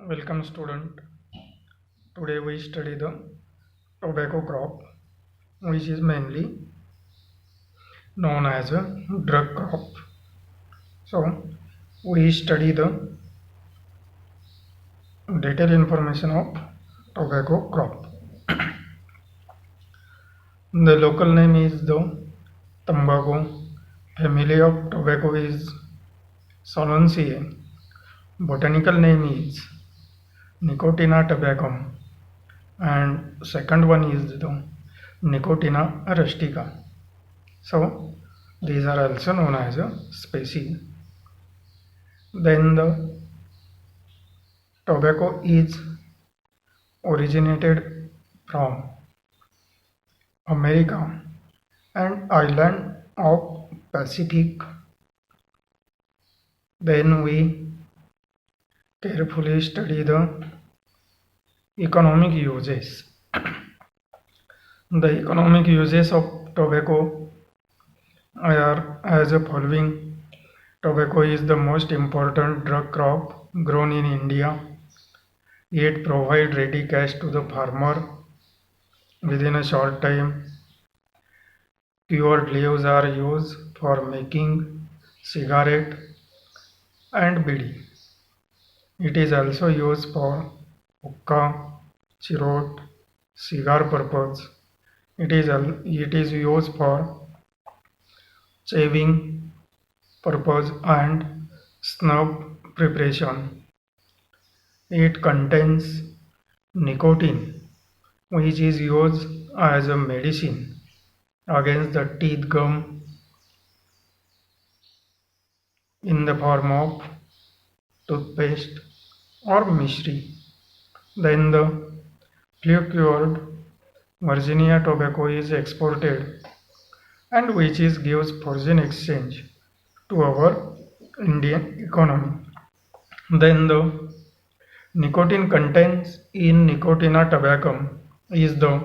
Welcome student. Today we study the tobacco crop, which is mainly known as a drug crop. So we study the detailed information of tobacco crop. The local name is the tobacco. Family of tobacco is Solanaceae. Botanical name is Nicotina tabacum, and second one is the Nicotina rustica. So these are also known as a species. Then the tobacco is originated from America and island of Pacific. Then we carefully study the economic uses. The economic uses of tobacco are as the following. Tobacco is the most important drug crop grown in India. It provides ready cash to the farmer within a short time. Cured leaves are used for making cigarette and bidi. It is also used for hookah, cheroot, cigar purpose. It is used for shaving purpose and snuff preparation. It contains nicotine, which is used as a medicine against the teeth gum in the form of toothpaste or mystery. Then the flue-cured Virginia tobacco is exported, and which is gives foreign exchange to our Indian economy. Then the nicotine contains in Nicotina tabacum is the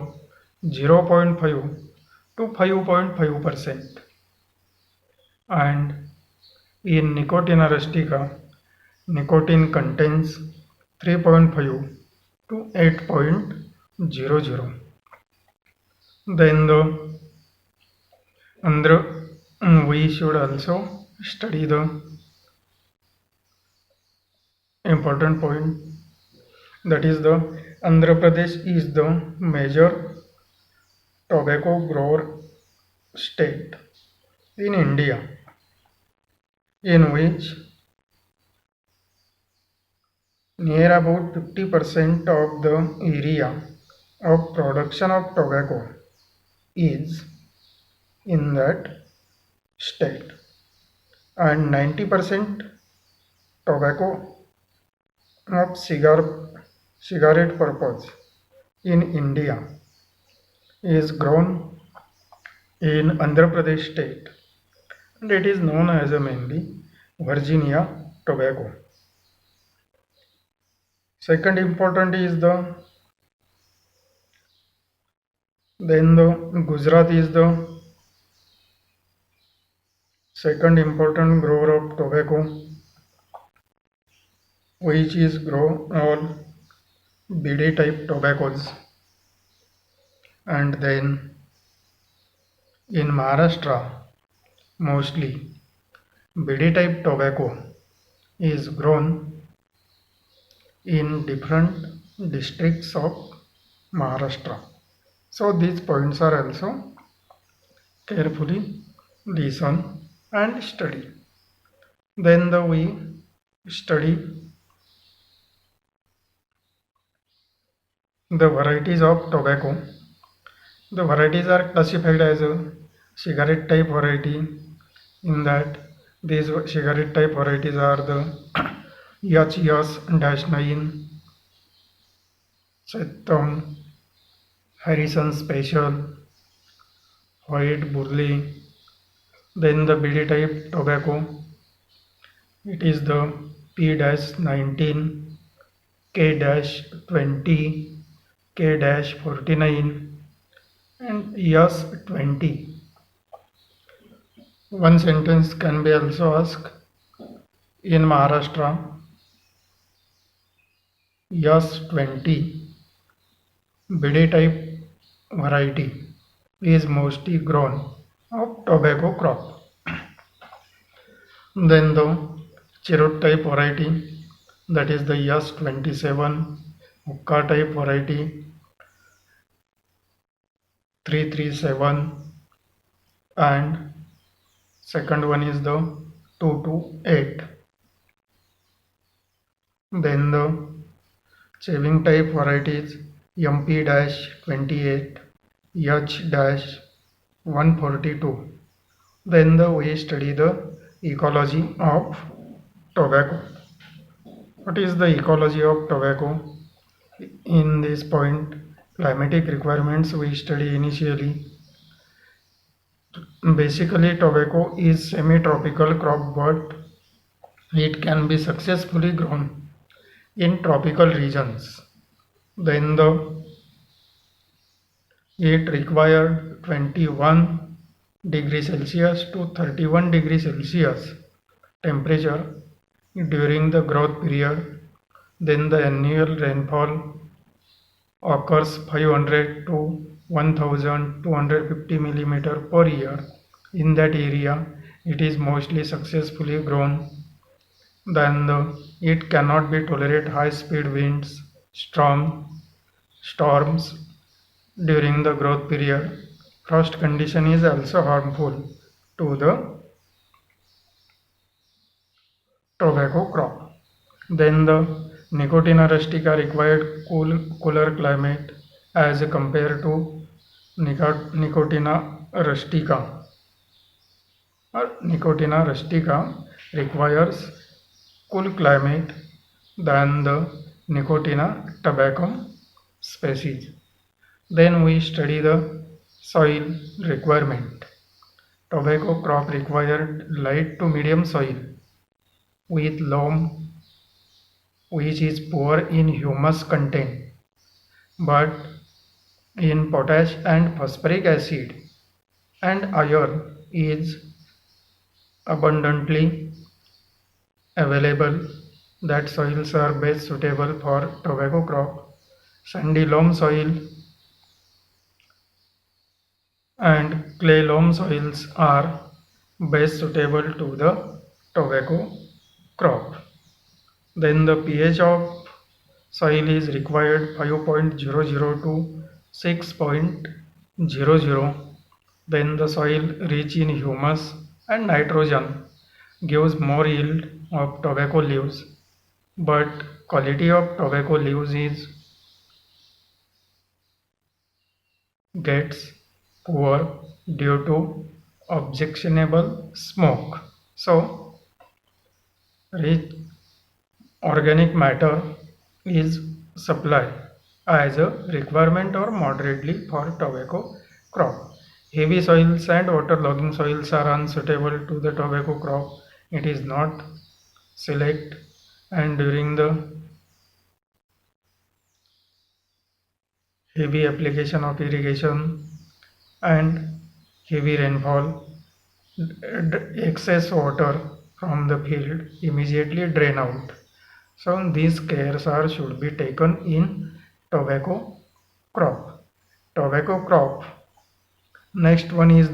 0.5 to 5.5%, and in Nicotina rustica nicotine contains 3.5 to 8.00. Then the we should also study the important point, that is the Andhra Pradesh is the major tobacco grower state in India, in which near about 50% of the area of production of tobacco is in that state, and 90% tobacco of cigarette purpose in India is grown in Andhra Pradesh state, and it is known as a mainly Virginia tobacco. Second important is the Gujarat is the second important grower of tobacco, which is grow all bidi type tobaccos. And then in Maharashtra, mostly bidi type tobacco is grown in different districts of Maharashtra. So these points are also carefully listen and study. Then we study the varieties of tobacco. The varieties are classified as a cigarette type variety. In that, these cigarette type varieties are the Yas-9, Setam, Harrison Special, White Burley. Then the bidi type tobacco, it is the P-19, K-20, K-49, and Yas-20. One sentence can be also asked. In Maharashtra, S20 BD type variety is mostly grown of tobacco crop. Then the Cherokee type variety, that is the S27, Hookah type variety 337, and second one is the 228. Then the shaving type varieties MP-28, H-142. Then we study the ecology of tobacco. What is the ecology of tobacco? In this point, climatic requirements we study initially. Basically, tobacco is semi-tropical crop, but it can be successfully grown in tropical regions. Then it required 21 degrees Celsius to 31 degrees Celsius temperature during the growth period. Then the annual rainfall occurs 500 to 1250 millimeter per year. In that area, it is mostly successfully grown. Then it cannot be tolerate high speed winds, storms during the growth period. Frost condition is also harmful to the tobacco crop. Then the Nicotina rustica required cooler climate as compared to Nicotina rustica. Nicotina rustica requires cool climate than the Nicotina tabacum species. Then we study the soil requirement. Tobacco crop required light to medium soil with loam which is poor in humus content but in potash and phosphoric acid, and iron is abundantly available. That soils are best suitable for tobacco crop. Sandy loam soil and clay loam soils are best suitable to the tobacco crop. Then the pH of soil is required 5.00 to 6.00. Then the soil rich in humus and nitrogen gives more yield of tobacco leaves, but quality of tobacco leaves is gets poor due to objectionable smoke. So rich organic matter is supplied as a requirement or moderately for tobacco crop. Heavy soils and waterlogging soils are unsuitable to the tobacco crop. It is not select, and during the heavy application of irrigation and heavy rainfall, excess water from the field immediately drain out. So these cares should be taken in tobacco crop. Tobacco crop. Next one is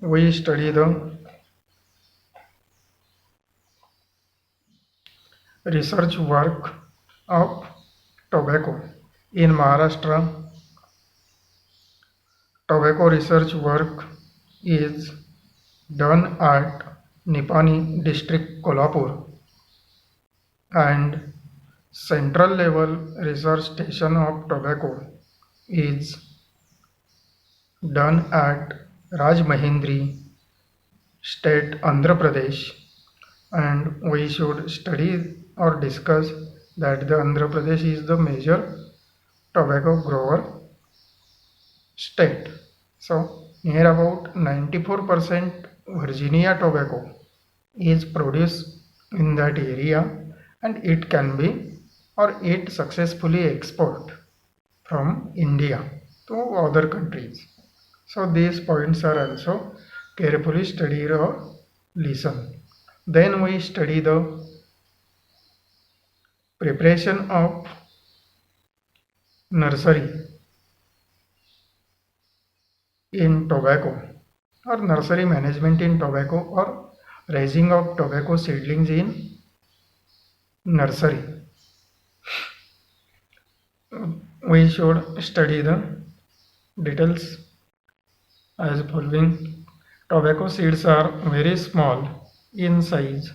we study the research work of tobacco. In Maharashtra, tobacco research work is done at Nipani district, Kolhapur, and central level research station of tobacco is done at Rajmahendri state, Andhra Pradesh, and we should study or discuss that the Andhra Pradesh is the major tobacco grower state. So near about 94% Virginia tobacco is produced in that area, and it can be or it successfully export from India to other countries. So these points are also carefully studied or listen. Then we study the Preparation of nursery in tobacco, or nursery management in tobacco, or raising of tobacco seedlings in nursery. We should study the details as following. Tobacco seeds are very small in size,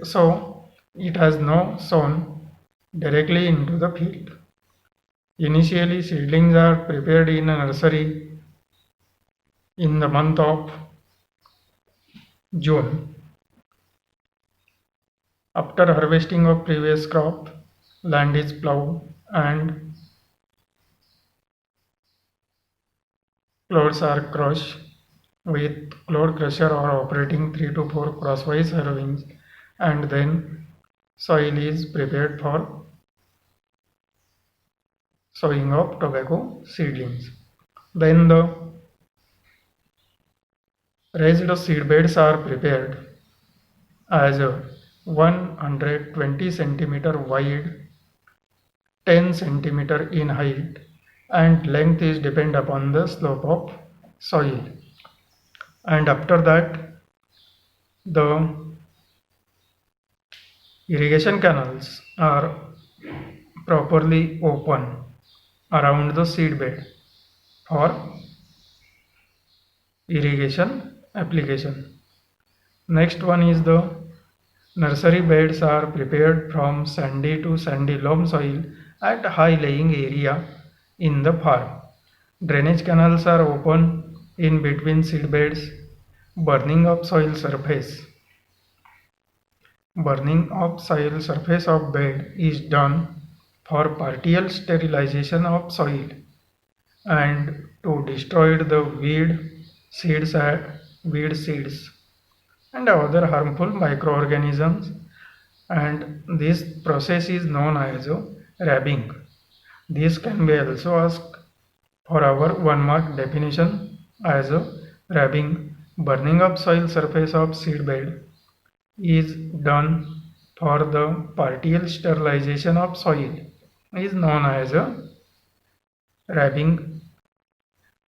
so it has no sown directly into the field. Initially, seedlings are prepared in a nursery in the month of June. After harvesting of previous crop, land is plowed and clods are crushed with clod crusher or operating 3 to 4 crosswise harrowings, and then soil is prepared for sowing of tobacco seedlings. Then the raised seed beds are prepared as a 120 centimeter wide, 10 centimeter in height, and length is depend upon the slope of soil. And after that, the irrigation canals are properly open around the seed bed for irrigation application. Next one is the nursery beds are prepared from sandy to sandy loam soil at high laying area in the farm. Drainage canals are open in between seed beds. Burning of soil surface. Burning of soil surface of bed is done for partial sterilization of soil and to destroy the weed seeds and other harmful microorganisms, and this process is known as rabbing. This can be also asked for our 1 mark definition as rabbing. Burning of soil surface of seed bed is done for the partial sterilization of soil is known as rabbing.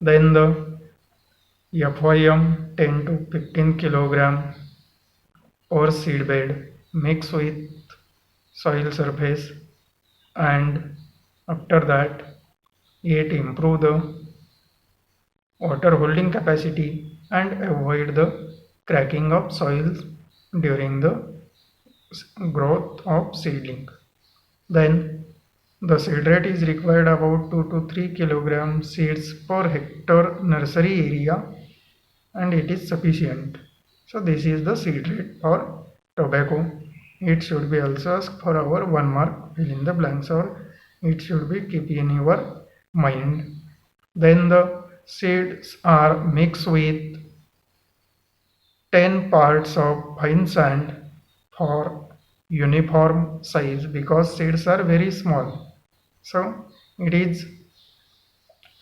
Then the FYM 10 to 15 kilogram per seed bed mix with soil surface, and after that it improve the water holding capacity and avoid the cracking of soils during the growth of seedling. Then the seed rate is required about 2 to 3 kilogram seeds per hectare nursery area, and it is sufficient. So this is the seed rate for tobacco. It should be also asked for our 1 mark, fill in the blanks, or it should be keep in your mind. Then the seeds are mixed with 10 parts of fine sand for uniform size, because seeds are very small. So it is,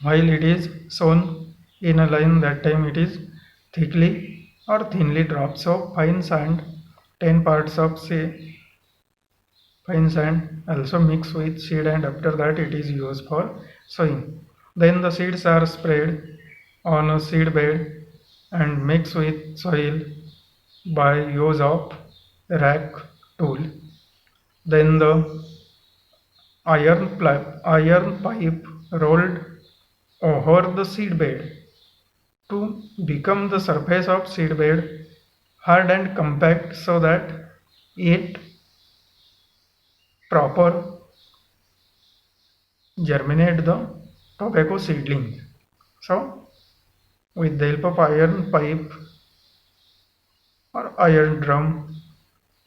while it is sown in a line, that time it is thickly or thinly dropped. So fine sand, 10 parts of say fine sand also mixed with seed, and after that it is used for sowing. Then the seeds are spread on a seed bed and mixed with soil by use of rack tool. Then the iron pipe rolled over the seed bed to become the surface of seed bed hard and compact, so that it proper germinate the tobacco seedling. So with the help of iron pipe or iron drum,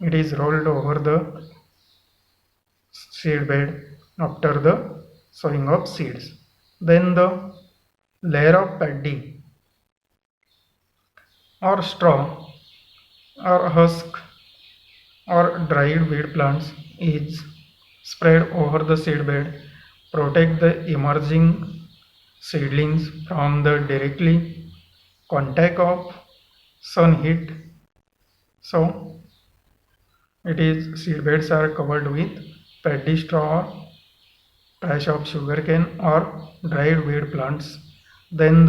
it is rolled over the seed bed after the sowing of seeds. Then the layer of paddy or straw or husk or dried weed plants is spread over the seed bed, protect the emerging seedlings from the directly contact of sun heat. So it is, seed beds are covered with paddy straw, trash of sugarcane or dried weed plants. Then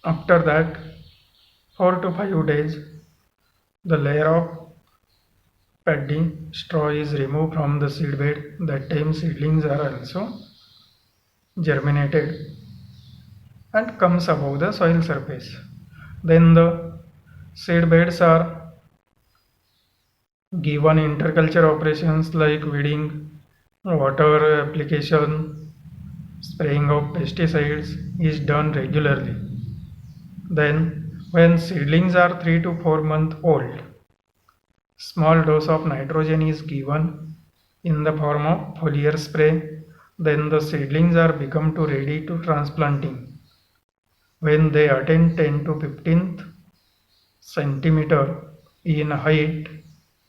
after that 4 to 5 days, the layer of paddy straw is removed from the seedbed. That time seedlings are also germinated and comes above the soil surface. Then the seed beds are given interculture operations like weeding, water application, spraying of pesticides is done regularly. Then when seedlings are 3 to 4 months old, small dose of nitrogen is given in the form of foliar spray. Then the seedlings are become to ready to transplanting. When they attain 10 to 15th centimeter in height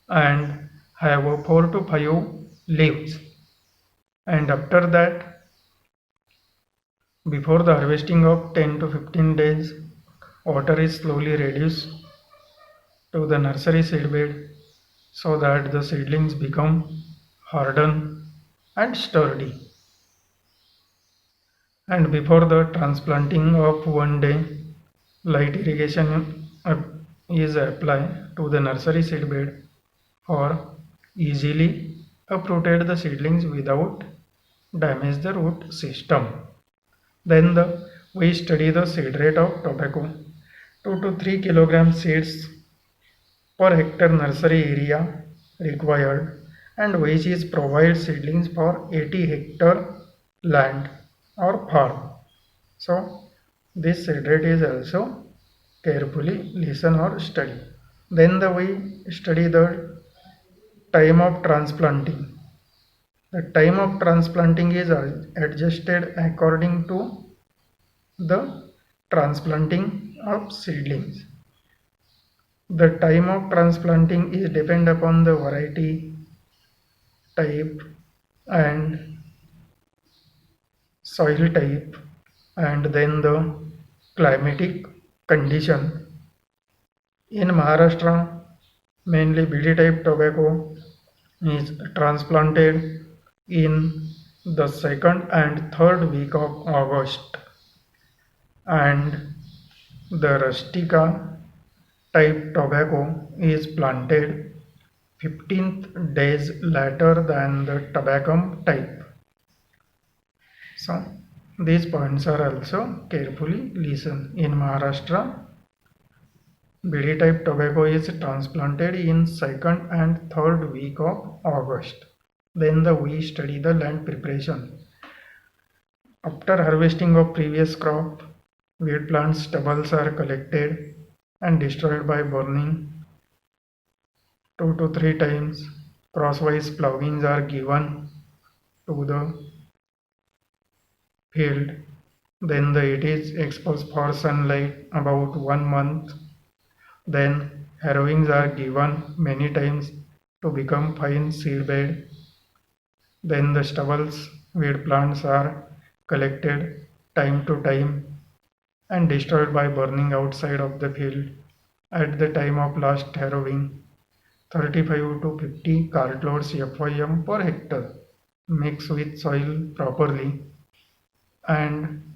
and have 4 to 5 leaves, and after that, before the harvesting of 10 to 15 days, water is slowly reduced to the nursery seedbed so that the seedlings become hardened and sturdy. And before the transplanting of 1 day, light irrigation is applied to the nursery seedbed for easily uprooted the seedlings without damage the root system. Then we study the seed rate of tobacco. 2 to 3 kilogram seeds per hectare nursery area required, and which is provide seedlings for 80 hectare land or farm. So this seed rate is also carefully listen or study. Then we study the time of transplanting. The time of transplanting is adjusted according to the transplanting of seedlings. The time of transplanting is depend upon the variety, type and soil type, and then the climatic condition. In Maharashtra, mainly BD type tobacco is transplanted in the second and third week of August, and the rustica type tobacco is planted 15th days later than the tobacco type. So these points are also carefully listen. In Maharashtra, BD type tobacco is transplanted in second and third week of August. Then we study the land preparation. After harvesting of previous crop, weed plant stubbles are collected and destroyed by burning 2 to 3 times. Crosswise plowings are given to the field. Then it is exposed for sunlight about 1 month. Then harrowings are given many times to become fine seedbed. Then the stubbles, weed plants are collected time to time and destroyed by burning outside of the field. At the time of last harrowing, 35 to 50 cartloads FYM per hectare mix with soil properly, and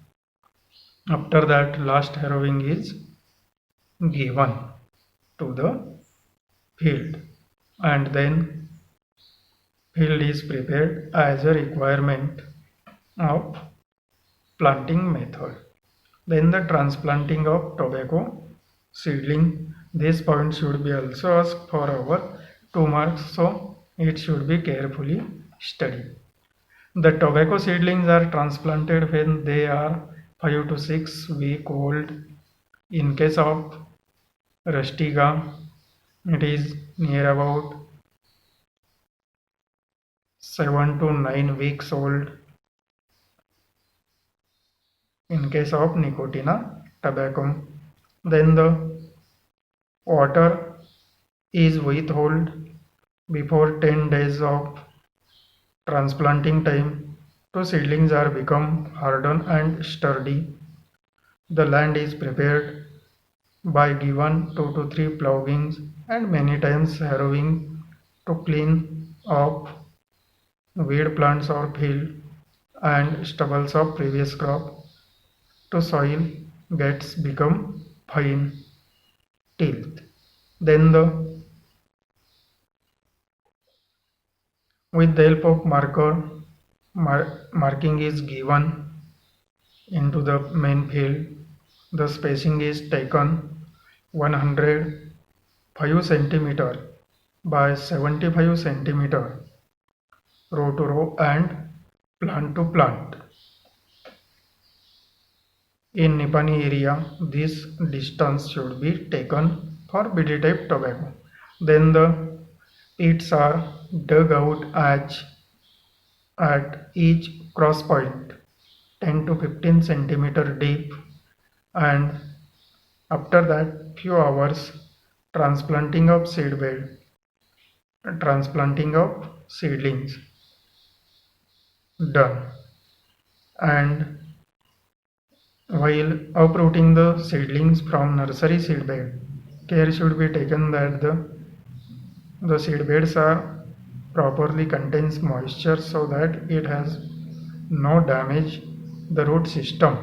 after that last harrowing is given to the field, and then field is prepared as a requirement of planting method. Then the transplanting of tobacco seedling. This point should be also asked for our 2 marks, so it should be carefully studied. The tobacco seedlings are transplanted when they are 5 to 6 weeks old. In case of rustica, it is near about 7 to 9 weeks old. In case of Nicotina tobacco, then the water is withheld before 10 days of transplanting time to seedlings are become hardened and sturdy. The land is prepared by given 2 to 3 plowings and many times harrowing to clean up weed plants or field and stubbles of previous crop to soil gets become fine tilth. Then with the help of marking is given into the main field. The spacing is taken 105 centimeter by 75 centimeter row to row and plant to plant. In Nipani area, this distance should be taken for BD type tobacco. Then the pits are dug out at each cross point 10 to 15 centimeter deep, and after that few hours transplanting of transplanting of seedlings done, and while uprooting the seedlings from nursery seedbed, care should be taken that the seedbeds are properly contains moisture so that it has no damage the root system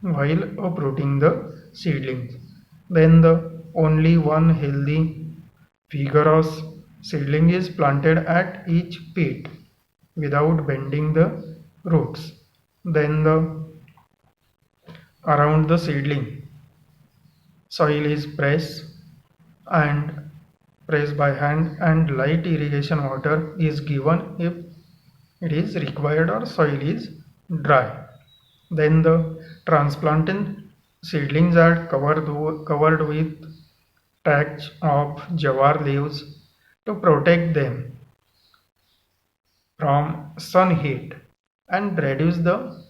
while uprooting the seedlings. Then the only one healthy vigorous seedling is planted at each pit without bending the roots. Then the around the seedling soil is and pressed by hand and light irrigation water is given if it is required or soil is dry. Then the transplanted seedlings are covered with tracts of jawar leaves to protect them from sun heat and reduce the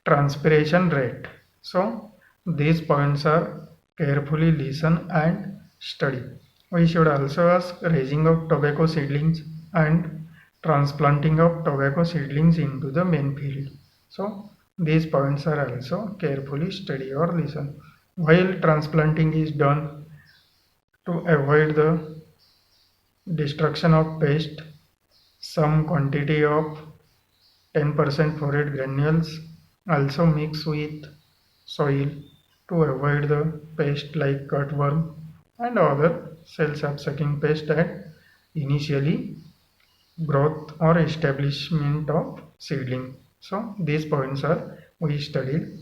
transpiration rate. So these points are carefully listen and study. We should also ask raising of tobacco seedlings and transplanting of tobacco seedlings into the main field. So these points are also carefully study or listen. While transplanting is done to avoid the destruction of pest, some quantity of 10% forage granules also mix with soil to avoid the pest like cutworm and other cell-sucking pest at initially growth or establishment of seedling. So these points are we studied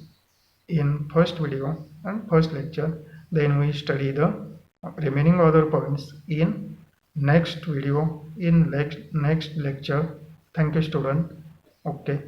in first video and first lecture. Then we study the remaining other points in next video in next lecture. Thank you student. Okay.